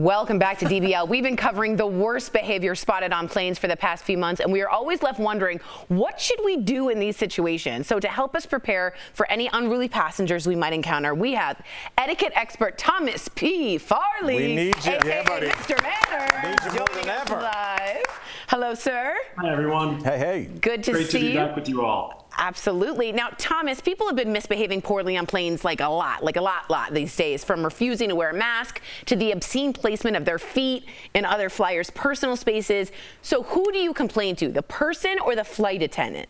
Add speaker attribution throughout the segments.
Speaker 1: Welcome back to DBL. We've been covering the worst behavior spotted on planes for the past few months, and we are always left wondering, what should we do in these situations? So to help us prepare for any unruly passengers we might encounter, we have etiquette expert Thomas P. Farley.
Speaker 2: We need you.
Speaker 1: AKA
Speaker 2: buddy.
Speaker 1: Mr. Manners.
Speaker 2: Need you more than ever.
Speaker 1: Live. Hello, sir.
Speaker 3: Hi, everyone.
Speaker 2: Hey.
Speaker 1: Good to see you.
Speaker 3: Great to be back with you all.
Speaker 1: Absolutely. Now, Thomas, people have been misbehaving poorly on planes like a lot these days, from refusing to wear a mask to the obscene placement of their feet in other flyers' personal spaces. So who do you complain to, the person or the flight attendant?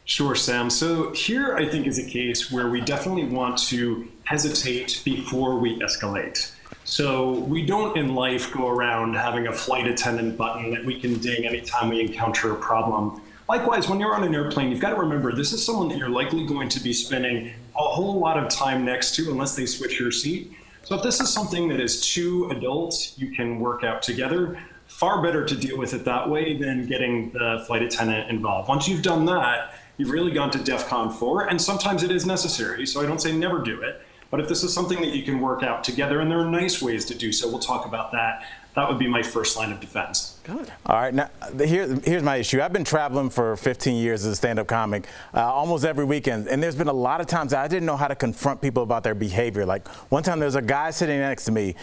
Speaker 3: Sure, Sam. So here I think is a case where we definitely want to hesitate before we escalate. So we don't in life go around having a flight attendant button that we can ding anytime we encounter a problem. Likewise, when you're on an airplane, you've got to remember this is someone that you're likely going to be spending a whole lot of time next to unless they switch your seat. So if this is something that is two adults you can work out together, far better to deal with it that way than getting the flight attendant involved. Once you've done that, you've really gone to DEFCON 4, and sometimes it is necessary, so I don't say never do it. But if this is something that you can work out together, and there are nice ways to do so, we'll talk about that. That would be my first line of defense.
Speaker 2: Good. All right, now here's my issue. I've been traveling for 15 years as a stand-up comic, almost every weekend, and there's been a lot of times that I didn't know how to confront people about their behavior. Like one time there was a guy sitting next to me.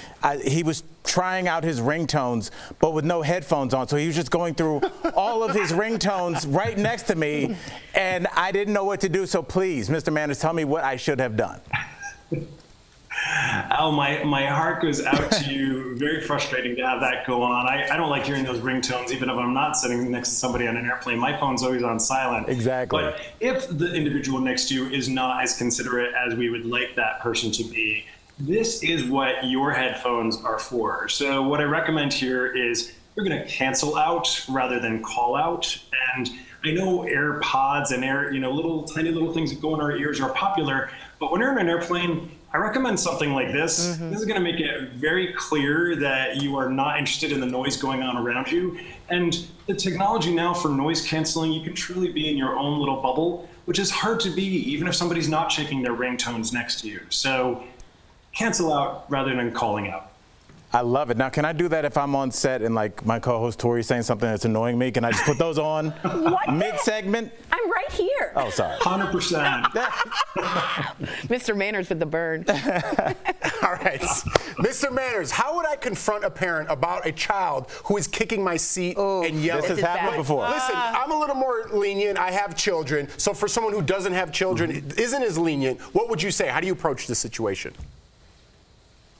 Speaker 2: He was trying out his ringtones, but with no headphones on, so he was just going through all of his ringtones right next to me, and I didn't know what to do. So please, Mr. Manners, tell me what I should have done.
Speaker 3: Al, my heart goes out to you. Very frustrating to have that go on. I don't like hearing those ringtones, even if I'm not sitting next to somebody on an airplane. My phone's always on silent.
Speaker 2: Exactly.
Speaker 3: But if the individual next to you is not as considerate as we would like that person to be, this is what your headphones are for. So what I recommend here is you're going to cancel out rather than call out. And I know AirPods and tiny little things that go in our ears are popular, but when you're in an airplane, I recommend something like this. Mm-hmm. This is going to make it very clear that you are not interested in the noise going on around you. And the technology now for noise canceling, you can truly be in your own little bubble, which is hard to be even if somebody's not checking their ringtones next to you. So cancel out rather than calling out.
Speaker 2: I love it. Now, can I do that if I'm on set and like my co-host Tori's saying something that's annoying me? Can I just put those on mid-segment?
Speaker 1: I'm right here.
Speaker 2: Oh, sorry.
Speaker 3: 100%.
Speaker 1: Mr. Manners with the burn.
Speaker 4: All right. Mr. Manners, how would I confront a parent about a child who is kicking my seat and yelling?
Speaker 2: This has happened before.
Speaker 4: Listen, I'm a little more lenient. I have children. So for someone who doesn't have children, isn't as lenient, what would you say? How do you approach this situation?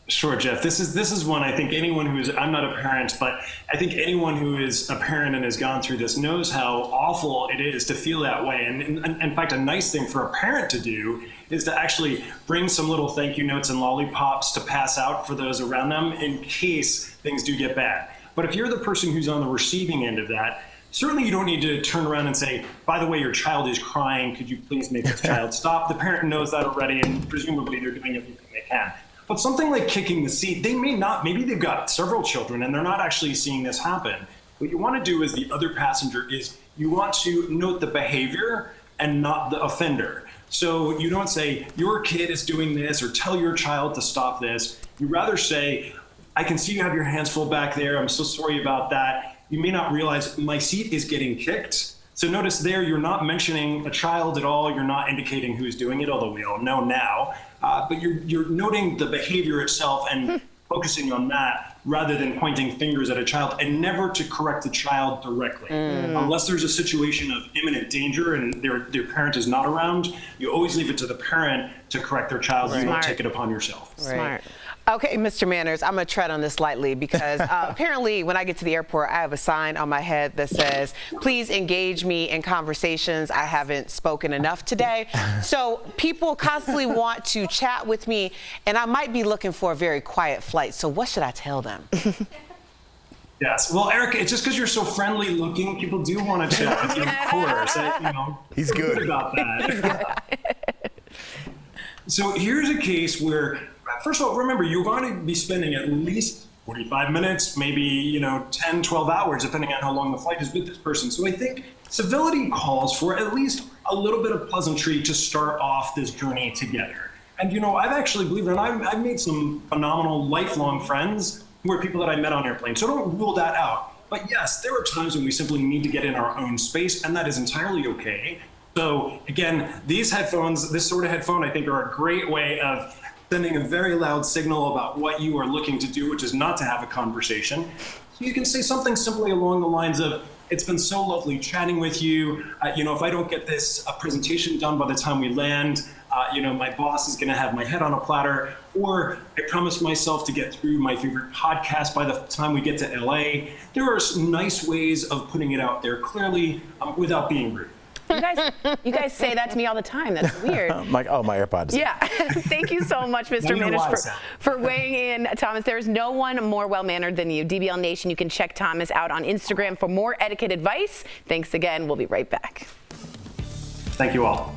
Speaker 3: Sure, Jeff. This is one I think anyone I'm not a parent, but I think anyone who is a parent and has gone through this knows how awful it is to feel that way. And in fact, a nice thing for a parent to do is to actually bring some little thank you notes and lollipops to pass out for those around them in case things do get bad. But if you're the person who's on the receiving end of that, certainly you don't need to turn around and say, by the way, your child is crying. Could you please make the child stop? The parent knows that already, and presumably they're doing everything they can. But something like kicking the seat, they may not, maybe they've got several children and they're not actually seeing this happen. What you want to do as the other passenger is you want to note the behavior and not the offender. So you don't say, your kid is doing this or tell your child to stop this. You rather say, I can see you have your hands full back there. I'm so sorry about that. You may not realize my seat is getting kicked. So notice there, you're not mentioning a child at all. You're not indicating who's doing it, although we all know now. But you're noting the behavior itself and focusing on that rather than pointing fingers at a child, and never to correct the child directly. Unless there's a situation of imminent danger and their parent is not around, you always leave it to the parent to correct their child. You don't take it upon yourself.
Speaker 5: Smart. Okay, Mr. Manners, I'm going to tread on this lightly because apparently when I get to the airport, I have a sign on my head that says, please engage me in conversations. I haven't spoken enough today. So people constantly want to chat with me, and I might be looking for a very quiet flight. So what should I tell them?
Speaker 3: Yes. Well, Eric, it's just because you're so friendly looking, people do want to chat with you, of course.
Speaker 4: He's good
Speaker 3: about that. So here's a case where, first of all, remember, you're going to be spending at least 45 minutes, maybe 10, 12 hours, depending on how long the flight is with this person. So I think civility calls for at least a little bit of pleasantry to start off this journey together. And, I've actually, believe it or not, I've made some phenomenal lifelong friends who are people that I met on airplanes. So don't rule that out. But yes, there are times when we simply need to get in our own space, and that is entirely okay. So again, these headphones, this sort of headphone, I think are a great way of sending a very loud signal about what you are looking to do, which is not to have a conversation. So you can say something simply along the lines of, it's been so lovely chatting with you. If I don't get this presentation done by the time we land, my boss is going to have my head on a platter, or I promised myself to get through my favorite podcast by the time we get to LA. There are nice ways of putting it out there clearly without being rude.
Speaker 1: You guys say that to me all the time. That's weird.
Speaker 2: My AirPods.
Speaker 1: Yeah. Thank you so much, Mr. Manners, for weighing in. Thomas, there's no one more well-mannered than you. DBL Nation, you can check Thomas out on Instagram for more etiquette advice. Thanks again. We'll be right back.
Speaker 3: Thank you all.